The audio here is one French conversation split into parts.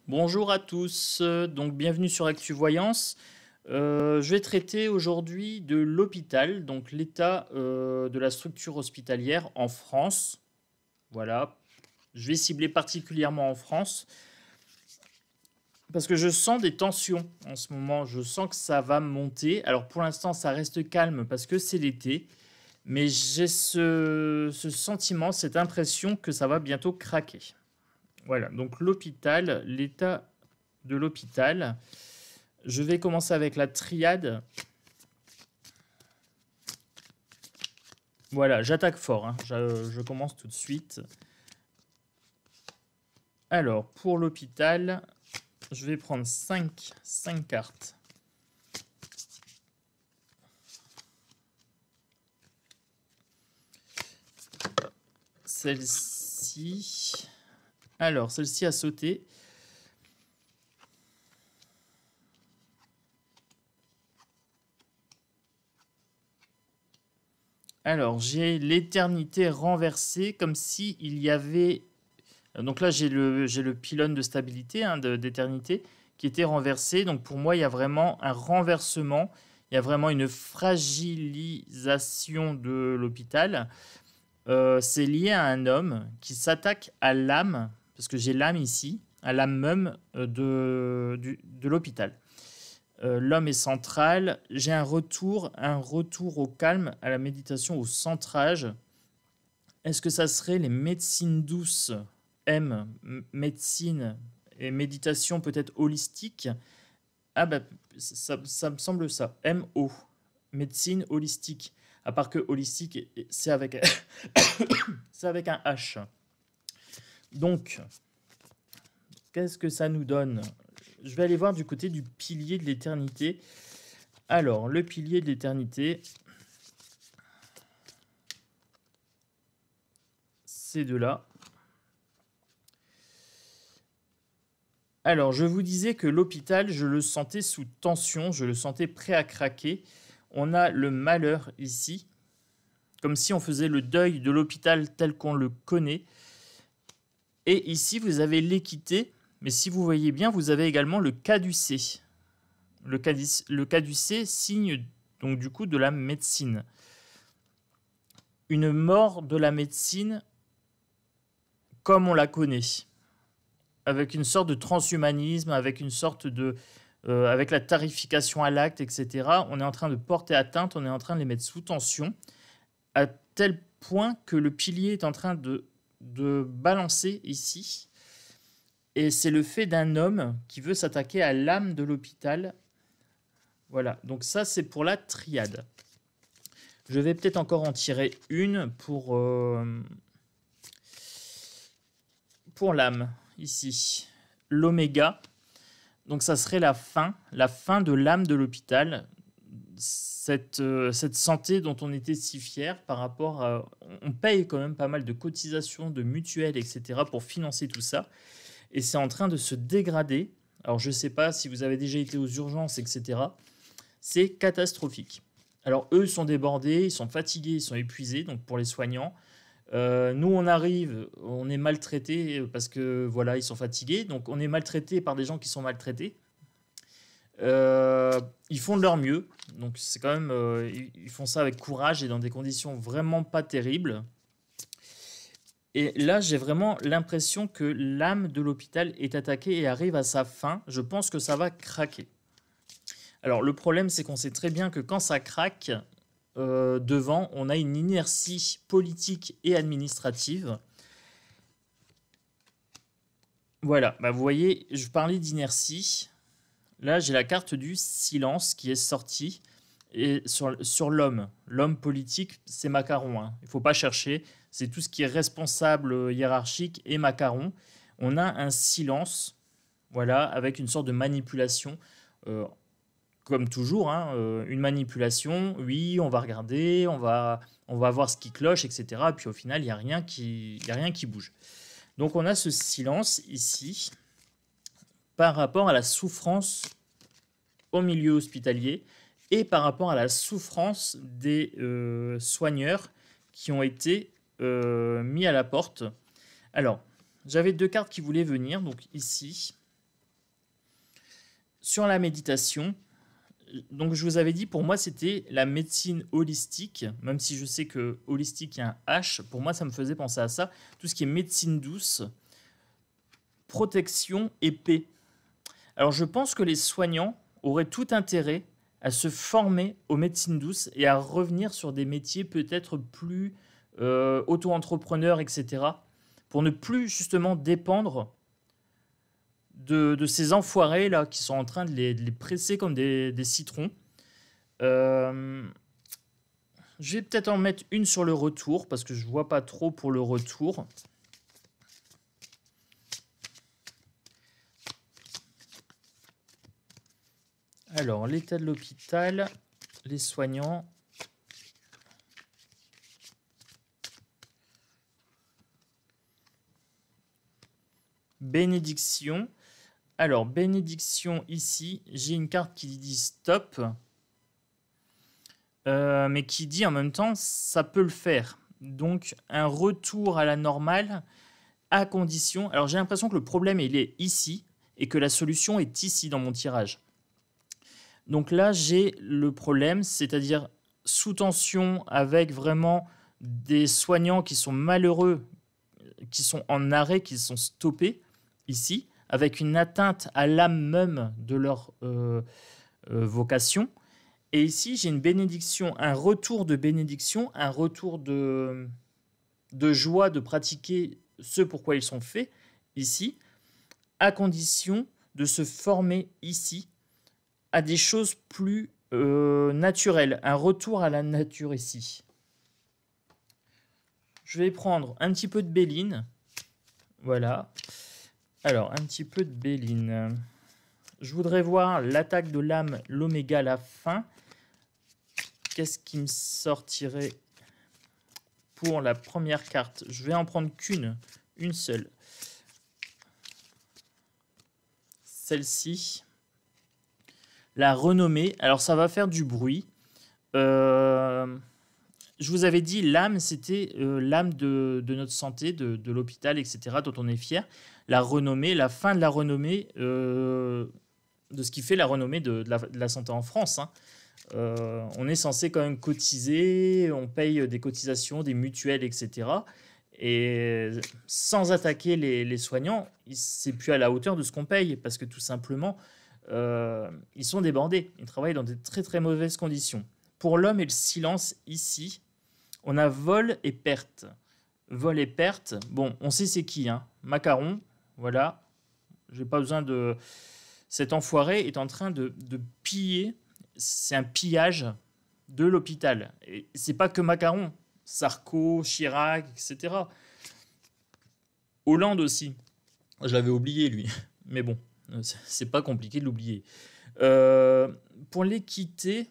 Bonjour à tous, donc bienvenue sur ActuVoyance. Je vais traiter aujourd'hui de l'hôpital, donc l'état de la structure hospitalière en France. Voilà, je vais cibler particulièrement en France parce que je sens des tensions en ce moment, je sens que ça va monter. Alors pour l'instant, ça reste calme parce que c'est l'été, mais j'ai ce sentiment, cette impression que ça va bientôt craquer. Voilà, donc l'hôpital, l'état de l'hôpital. Je vais commencer avec la triade. Voilà, j'attaque fort, hein. Je commence tout de suite. Alors, pour l'hôpital, je vais prendre 5 cartes. Celle-ci. Alors, celle-ci a sauté. Alors, j'ai l'éternité renversée, comme si il y avait... Donc là, j'ai le pylône de stabilité, hein, d'éternité, qui était renversé. Donc pour moi, il y a vraiment un renversement. Il y a vraiment une fragilisation de l'hôpital. C'est lié à un homme qui s'attaque à l'âme, parce que j'ai l'âme ici, à l'âme même de l'hôpital. L'homme est central. J'ai un retour au calme, à la méditation, au centrage. Est-ce que ça serait les médecines douces, M, médecine et méditation peut-être holistique? Ah bah ça me semble ça. MO, médecine holistique. À part que holistique, c'est avec, c'est avec un H. Donc, qu'est-ce que ça nous donne? Je vais aller voir du côté du pilier de l'éternité. Alors, le pilier de l'éternité, ces deux-là. Alors, je vous disais que l'hôpital, je le sentais sous tension, je le sentais prêt à craquer. On a le malheur ici, comme si on faisait le deuil de l'hôpital tel qu'on le connaît. Et ici, vous avez l'équité, mais si vous voyez bien, vous avez également le caducée. Le caducée, signe donc du coup de la médecine. Une mort de la médecine comme on la connaît, avec une sorte de transhumanisme, avec une sorte de... avec la tarification à l'acte, etc. On est en train de porter atteinte, on est en train de les mettre sous tension, à tel point que le pilier est en train de balancer ici. Et c'est le fait d'un homme qui veut s'attaquer à l'âme de l'hôpital. Voilà, donc ça c'est pour la triade. Je vais peut-être encore en tirer une pour l'âme, ici. L'oméga. Donc ça serait la fin de l'âme de l'hôpital. Cette santé dont on était si fier par rapport à... On paye quand même pas mal de cotisations, de mutuelles, etc. pour financer tout ça. Et c'est en train de se dégrader. Alors je ne sais pas si vous avez déjà été aux urgences, etc. C'est catastrophique. Alors eux sont débordés, ils sont fatigués, ils sont épuisés, donc pour les soignants. Nous on arrive, on est maltraités parce que voilà, ils sont fatigués. Donc on est maltraités par des gens qui sont maltraités. Ils font de leur mieux. Donc c'est quand même, ils font ça avec courage et dans des conditions vraiment pas terribles. Et là, j'ai vraiment l'impression que l'âme de l'hôpital est attaquée et arrive à sa fin. Je pense que ça va craquer. Alors, le problème, c'est qu'on sait très bien que quand ça craque, devant, on a une inertie politique et administrative. Voilà, bah vous voyez, je parlais d'inertie. Là, j'ai la carte du silence qui est sortie. Et sur l'homme politique, c'est Macaron, hein. Il ne faut pas chercher. C'est tout ce qui est responsable hiérarchique et Macaron. On a un silence, voilà, avec une sorte de manipulation. Comme toujours, hein, une manipulation. Oui, on va regarder, on va voir ce qui cloche, etc. Puis au final, il n'y a rien qui bouge. Donc on a ce silence ici par rapport à la souffrance au milieu hospitalier et par rapport à la souffrance des soigneurs qui ont été mis à la porte. Alors, j'avais deux cartes qui voulaient venir, donc ici, sur la méditation, donc je vous avais dit, pour moi, c'était la médecine holistique, même si je sais que holistique, il y a un H, pour moi, ça me faisait penser à ça. Tout ce qui est médecine douce, protection et paix. Alors je pense que les soignants auraient tout intérêt à se former aux médecines douces et à revenir sur des métiers peut-être plus auto-entrepreneurs, etc., pour ne plus justement dépendre de ces enfoirés là qui sont en train de les presser comme des citrons. Je vais peut-être en mettre une sur le retour parce que je vois pas trop pour le retour. Alors, l'état de l'hôpital, les soignants. Bénédiction. Alors, bénédiction ici, j'ai une carte qui dit stop, mais qui dit en même temps, ça peut le faire. Donc, un retour à la normale à condition... Alors, j'ai l'impression que le problème, il est ici et que la solution est ici dans mon tirage. Donc là, j'ai le problème, c'est-à-dire sous tension avec vraiment des soignants qui sont malheureux, qui sont en arrêt, qui sont stoppés ici, avec une atteinte à l'âme même de leur vocation. Et ici, j'ai une bénédiction, un retour de bénédiction, un retour de joie de pratiquer ce pourquoi ils sont faits ici, à condition de se former ici à des choses plus naturelles, un retour à la nature ici. Je vais prendre un petit peu de Béline. Voilà. Alors, un petit peu de Béline. Je voudrais voir l'attaque de l'âme, l'oméga, la fin. Qu'est-ce qui me sortirait pour la première carte? Je vais en prendre qu'une, une seule. Celle-ci. La renommée. Alors, ça va faire du bruit. Je vous avais dit, l'âme, c'était l'âme de notre santé, de l'hôpital, etc., dont on est fier. La renommée, la fin de la renommée, de ce qui fait la renommée de la santé en France. Hein. On est censé quand même cotiser, on paye des cotisations, des mutuelles, etc. Et sans attaquer les soignants, c'est plus à la hauteur de ce qu'on paye, parce que tout simplement, ils sont débordés. Ils travaillent dans des très très mauvaises conditions. Pour l'homme et le silence, ici, on a vol et perte. Vol et perte, bon, on sait c'est qui, hein. Macaron, voilà. J'ai pas besoin de... Cet enfoiré est en train de piller, c'est un pillage de l'hôpital. Et c'est pas que Macaron, Sarko, Chirac, etc. Hollande aussi. Je l'avais oublié, lui. Mais bon, c'est pas compliqué de l'oublier. Pour l'équité...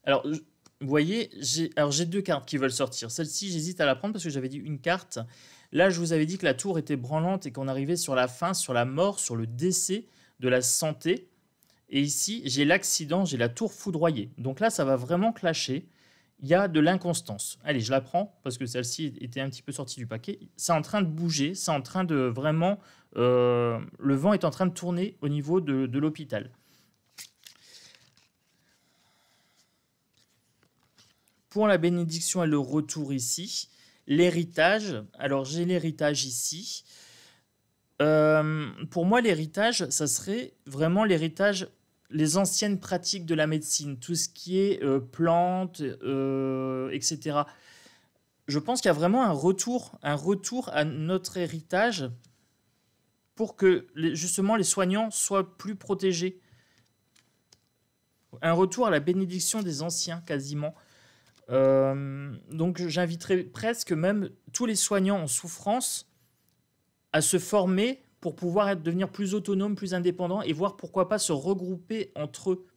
Alors, vous voyez, j'ai deux cartes qui veulent sortir. Celle-ci, j'hésite à la prendre parce que j'avais dit une carte. Là, je vous avais dit que la tour était branlante et qu'on arrivait sur la fin, sur la mort, sur le décès de la santé. Et ici, j'ai l'accident, j'ai la tour foudroyée. Donc là, ça va vraiment clasher. Il y a de l'inconstance. Allez, je la prends parce que celle-ci était un petit peu sortie du paquet. C'est en train de bouger, c'est en train de vraiment... le vent est en train de tourner au niveau de l'hôpital. Pour la bénédiction et le retour ici, l'héritage, alors j'ai l'héritage ici. Pour moi, l'héritage, ça serait vraiment l'héritage, les anciennes pratiques de la médecine, tout ce qui est plantes, etc. Je pense qu'il y a vraiment un retour à notre héritage pour que justement les soignants soient plus protégés. Un retour à la bénédiction des anciens, quasiment. Donc j'inviterais presque même tous les soignants en souffrance à se former pour pouvoir devenir plus autonomes, plus indépendants et voir pourquoi pas se regrouper entre eux.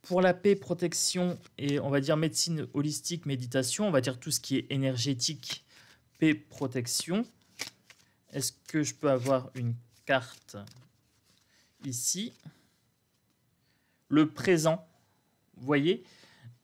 Pour la paix, protection et on va dire médecine holistique, méditation, on va dire tout ce qui est énergétique, paix, protection. Est-ce que je peux avoir une carte ici? Le présent. Vous voyez?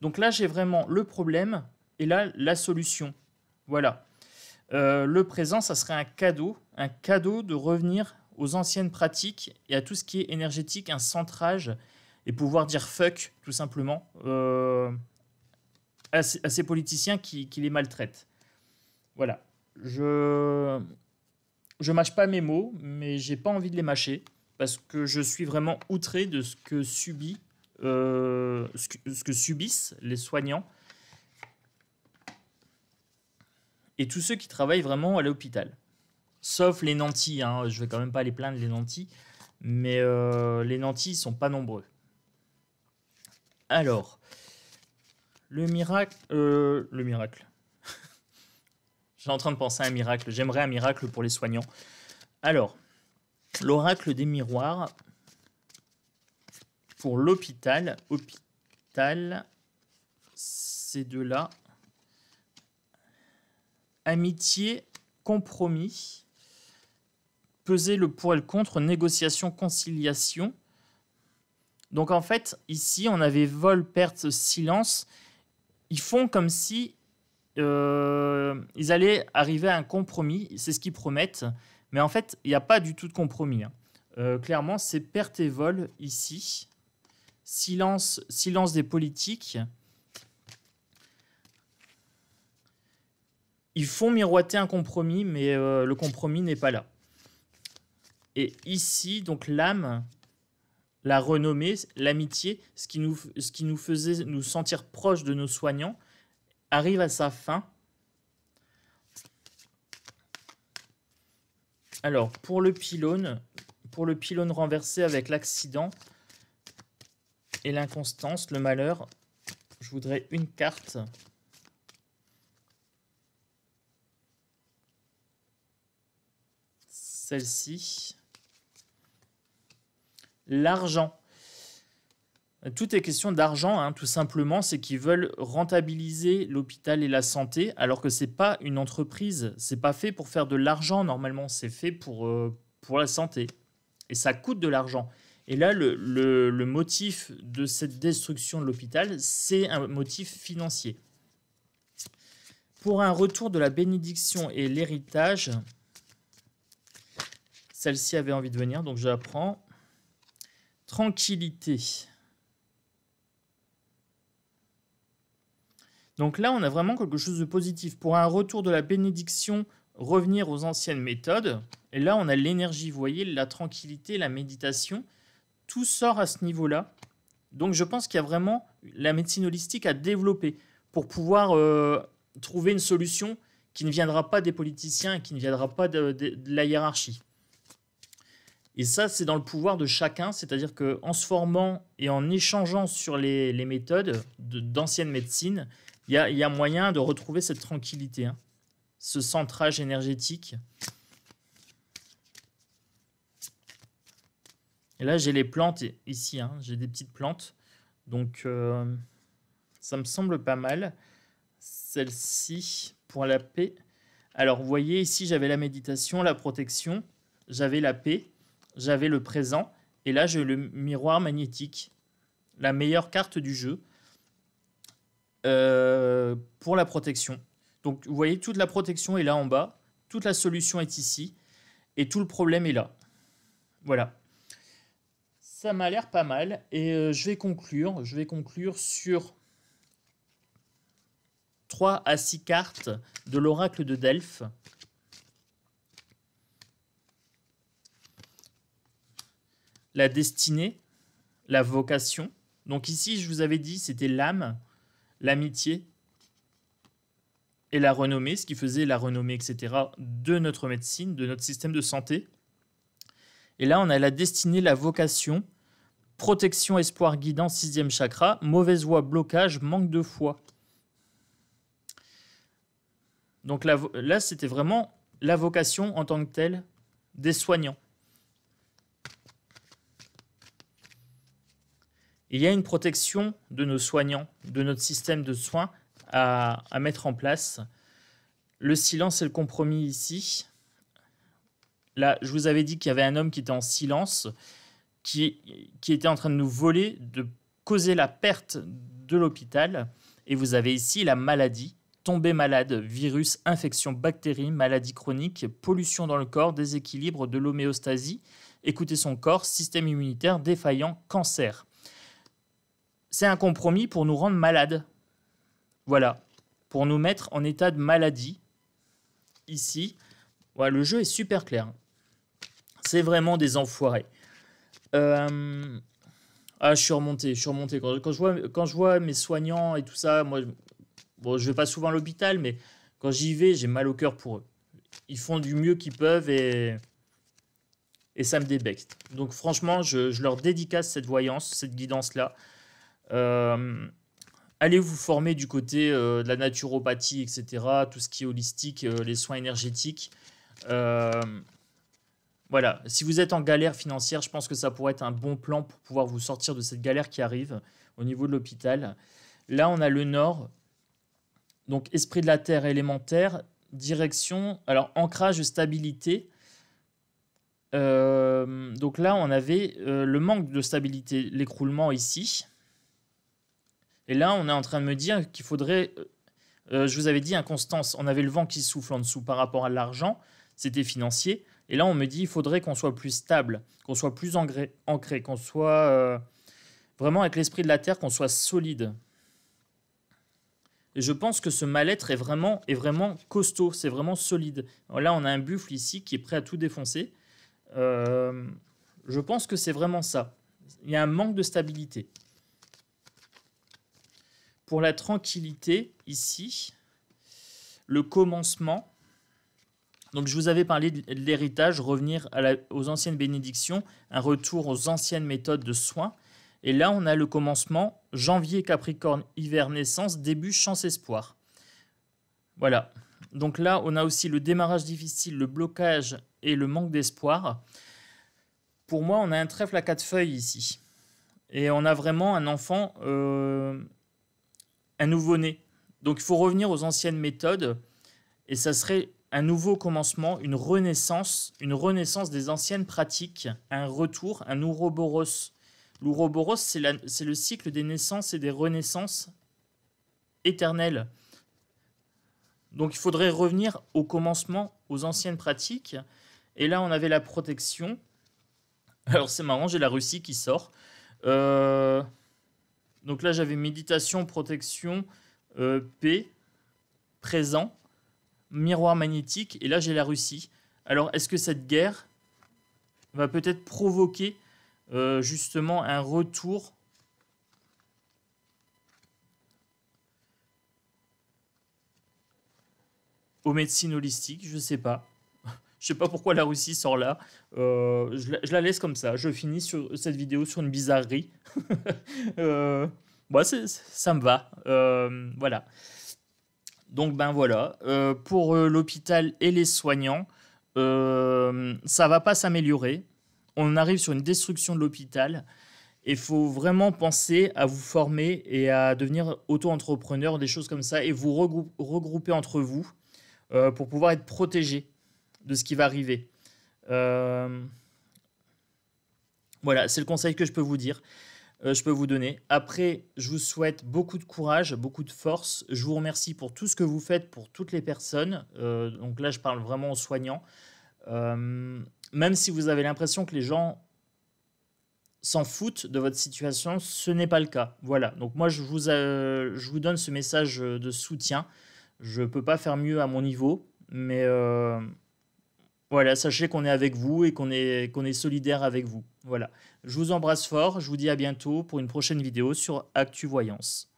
Donc là, j'ai vraiment le problème et là, la solution. Voilà. Le présent, ça serait un cadeau de revenir aux anciennes pratiques et à tout ce qui est énergétique, un centrage, et pouvoir dire fuck, tout simplement, à ces politiciens qui les maltraitent. Voilà. Je mâche pas mes mots, mais j'ai pas envie de les mâcher, parce que je suis vraiment outré de ce que ce que subissent les soignants et tous ceux qui travaillent vraiment à l'hôpital. Sauf les nantis, hein. Je vais quand même pas les plaindre, les nantis, mais les nantis, ils sont pas nombreux. Alors, le miracle... J'ai en train de penser à un miracle. J'aimerais un miracle pour les soignants. Alors, l'oracle des miroirs pour l'hôpital. Hôpital, ces deux-là. Amitié, compromis. Peser le pour et le contre, négociation, conciliation. Donc en fait, ici, on avait vol, perte, silence. Ils font comme si ils allaient arriver à un compromis. C'est ce qu'ils promettent. Mais en fait, il n'y a pas du tout de compromis. Clairement, c'est perte et vol ici. Silence des politiques. Ils font miroiter un compromis, mais le compromis n'est pas là. Et ici, donc l'âme, la renommée, l'amitié, ce qui nous faisait nous sentir proches de nos soignants, arrive à sa fin. Alors, pour le pylône renversé avec l'accident et l'inconstance, le malheur, je voudrais une carte. Celle-ci. L'argent. Tout est question d'argent, hein, tout simplement. C'est qu'ils veulent rentabiliser l'hôpital et la santé, alors que c'est pas une entreprise. C'est pas fait pour faire de l'argent, normalement. C'est fait pour la santé. Et ça coûte de l'argent. Et là, le motif de cette destruction de l'hôpital, c'est un motif financier. Pour un retour de la bénédiction et l'héritage, celle-ci avait envie de venir, donc je la prends. Tranquillité. Donc là, on a vraiment quelque chose de positif. Pour un retour de la bénédiction, revenir aux anciennes méthodes. Et là, on a l'énergie, vous voyez, la tranquillité, la méditation. Tout sort à ce niveau-là. Donc je pense qu'il y a vraiment la médecine holistique à développer pour pouvoir trouver une solution qui ne viendra pas des politiciens et qui ne viendra pas de la hiérarchie. Et ça, c'est dans le pouvoir de chacun, c'est-à-dire qu'en se formant et en échangeant sur les méthodes d'ancienne médecine, il y a moyen de retrouver cette tranquillité, hein, ce centrage énergétique. Et là, j'ai les plantes ici, hein, j'ai des petites plantes, donc ça me semble pas mal. Celle-ci, pour la paix. Alors, vous voyez, ici, j'avais la méditation, la protection, j'avais la paix. J'avais le présent, et là, j'ai le miroir magnétique, la meilleure carte du jeu pour la protection. Donc, vous voyez, toute la protection est là en bas, toute la solution est ici, et tout le problème est là. Voilà. Ça m'a l'air pas mal, et je vais conclure sur 3 à 6 cartes de l'oracle de Delphes. La destinée, la vocation. Donc ici, je vous avais dit, c'était l'âme, l'amitié et la renommée, ce qui faisait la renommée, etc., de notre médecine, de notre système de santé. Et là, on a la destinée, la vocation, protection, espoir, guidance, 6e chakra, mauvaise voie, blocage, manque de foi. Donc là, c'était vraiment la vocation en tant que telle des soignants. Il y a une protection de nos soignants, de notre système de soins à mettre en place. Le silence et le compromis ici. Là, je vous avais dit qu'il y avait un homme qui était en silence, qui était en train de nous voler, de causer la perte de l'hôpital. Et vous avez ici la maladie, tomber malade, virus, infection, bactéries, maladie chronique, pollution dans le corps, déséquilibre de l'homéostasie, écouter son corps, système immunitaire défaillant, cancer. C'est un compromis pour nous rendre malades. Voilà, pour nous mettre en état de maladie. Ici, voilà, le jeu est super clair. C'est vraiment des enfoirés. Je suis remonté. Quand je vois mes soignants et tout ça, moi, bon, je vais pas souvent à l'hôpital, mais quand j'y vais, j'ai mal au cœur pour eux. Ils font du mieux qu'ils peuvent et ça me débecte. Donc franchement, je leur dédicace cette voyance, cette guidance-là. Allez vous former du côté de la naturopathie, etc. Tout ce qui est holistique, les soins énergétiques. Voilà, si vous êtes en galère financière, je pense que ça pourrait être un bon plan pour pouvoir vous sortir de cette galère qui arrive au niveau de l'hôpital. Là, on a le nord, donc esprit de la terre élémentaire, direction, alors ancrage, stabilité. Donc là, on avait le manque de stabilité, l'écroulement ici. Et là, on est en train de me dire qu'il faudrait, je vous avais dit inconstance, on avait le vent qui souffle en dessous par rapport à l'argent, c'était financier. Et là, on me dit qu'il faudrait qu'on soit plus stable, qu'on soit plus ancré, qu'on soit vraiment avec l'esprit de la terre, qu'on soit solide. Et je pense que ce mal-être est vraiment costaud, c'est vraiment solide. Alors là, on a un buffle ici qui est prêt à tout défoncer. Je pense que c'est vraiment ça. Il y a un manque de stabilité. Pour la tranquillité, ici, le commencement. Donc, je vous avais parlé de l'héritage, revenir aux anciennes bénédictions, un retour aux anciennes méthodes de soins. Et là, on a le commencement, janvier, Capricorne, hiver, naissance, début, chance, espoir. Voilà. Donc là, on a aussi le démarrage difficile, le blocage et le manque d'espoir. Pour moi, on a un trèfle à 4 feuilles ici. Et on a vraiment un enfant, un nouveau-né. Donc, il faut revenir aux anciennes méthodes. Et ça serait un nouveau commencement, une renaissance des anciennes pratiques, un retour, un ouroboros. L'ouroboros, c'est le cycle des naissances et des renaissances éternelles. Donc il faudrait revenir au commencement, aux anciennes pratiques. Et là, on avait la protection. Alors c'est marrant, j'ai la Russie qui sort. Donc là, j'avais méditation, protection, paix, présent, miroir magnétique. Et là, j'ai la Russie. Alors, est-ce que cette guerre va peut-être provoquer justement un retour aux médecines holistiques? Je ne sais pas. Je ne sais pas pourquoi la Russie sort là. Je la laisse comme ça. Je finis sur cette vidéo sur une bizarrerie. Ça me va. Voilà. Donc, ben voilà. Pour l'hôpital et les soignants, ça ne va pas s'améliorer. On arrive sur une destruction de l'hôpital. Il faut vraiment penser à vous former et à devenir auto-entrepreneur, des choses comme ça, et vous regrouper entre vous pour pouvoir être protégé de ce qui va arriver. Voilà, c'est le conseil que je peux vous dire. Je peux vous donner. Après, je vous souhaite beaucoup de courage, beaucoup de force. Je vous remercie pour tout ce que vous faites pour toutes les personnes. Donc là, je parle vraiment aux soignants. Même si vous avez l'impression que les gens s'en foutent de votre situation, ce n'est pas le cas. Voilà. Donc moi, je vous donne ce message de soutien. Je ne peux pas faire mieux à mon niveau, mais voilà, sachez qu'on est avec vous et qu'on est solidaire avec vous. Voilà. Je vous embrasse fort. Je vous dis à bientôt pour une prochaine vidéo sur Actu Voyance.